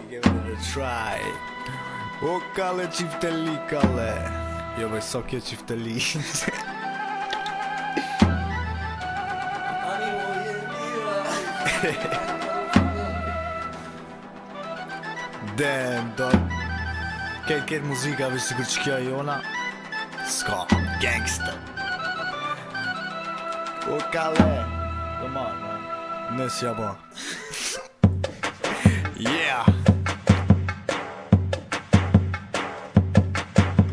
give it a try. O kalle qifteli kalle. Jo me so kjo qifteli. Damn dog. Këtë muzika veç sikur që kjo jona. Ska, gangster. O kalle. Come on man. Nësë jaba. Yeah.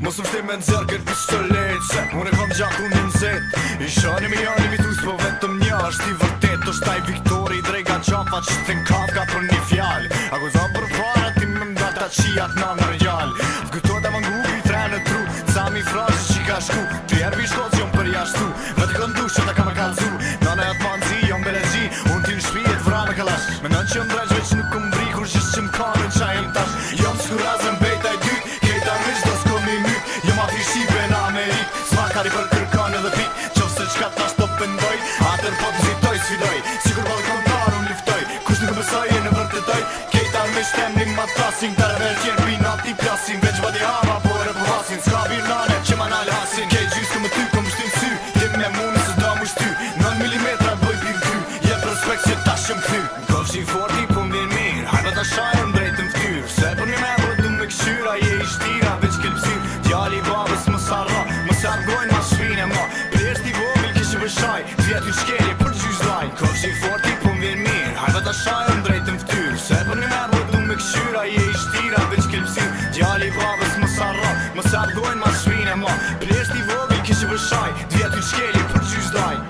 Mos më shte me nëzër këtë pistolet se unë e kam gjakun në nëzet. I shani me janë i vitus po vetëm një është i vërtet. është taj Viktori drega qafa që të nkafka për një fjall. Ako zon për para ti me mda ta qijat në në rëgjall. Vkëto da më ngubi trenë tru sa mi frashë që ka shku. Të jerbi shtot që jom për jashtu. Vetë këndu që ta ka me kalzu. Nane atë manzi, jom belegji. Unë ti në shpijet vra me kalash. Me nën që jom drejsh veç nuk këm bri kur qështë që më kanën qajnë tash. Jom s'kurazën bejta i dyk. Kejta mish do s'ko mi myk. Jom afi shqipe në Amerik. Smakari për kërkan edhe pik. Qofse qka ta shto pëndoj. Atër po të zitoj sfidoj. Sigur balkontar unë liftoj. Kush nuk mësoj e në vërtetoj. Kejta mish temnim ma tasin. Tare ver tjerë pinat i plasin. Veç vadi hava por e përhasin. Ska birnane që ma nalë hasin. Kej gjys këmë ty këmë shtin sy. Tim me mundë se da mu shty. 9 milimetra bëj pir ty. Jem respekt që ta shëm këthy. Kofshi forti po m'vjen mirë. Hajba ta shajrën drejtën ftyr. Se për një me bro du me këshyra. Je i shtira veç kelpsir. Djali babës më sarra. Më sargojnë ma shvine ma. Plesht i vogël kishë vëshaj. Vjetë i shkelje për gjysh lajn. Kofshi forti po m'vjen mirë. Hajba ta shajrën drejtën ftyr. Se për një me bro du me këshyra. Je i shtira veç kelpsir. Djali babës më sarra. Më sargojnë ma shvine ma. Plesht i vogël kishë vëshaj. Vjetë i shkelje për gjysh lajn.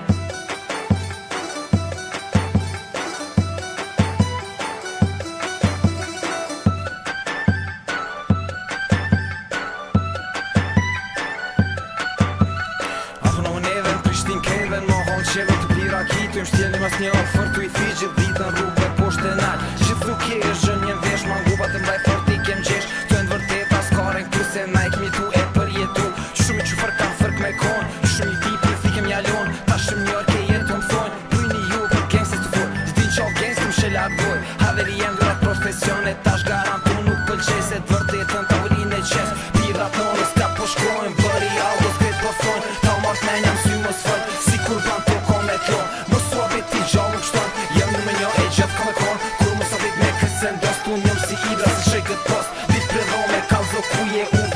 Qeve të pira kitë, më shtjeni mas një ofër të i thi gjithë ditën rrugve poshtë e nalë. Gjithë nuk je e zhën një vesh, ma nguba të mbaj fort i kem gjesh. Të në vërtet as karen këtu se na i kemi tu e për jetu. Shumë i që fërk kam fërk me kon, shumë i tipi thikem jalon. Ta shumë njërë ke jetë të më thonë, bujni ju për gangstës të fort. Zdin qa gangstës të më shelat goj, haveri jem dhurat profesionet. Tash garantu nuk pëlqej se të vërtetën tavërin e qes. Pirat nonës ka po shkojnë, bëri aldo s'kret po thonë. Ta mart me njëm sy mos fëll, si kur ban po kon me klon. Mos suabit ti gjallë kështon, jem në me njo e gjithë ka me kon. Kur mos abit me kësën dost, unë njëm si idra se shej këtë post. Dit predho me kalzo ku je unë.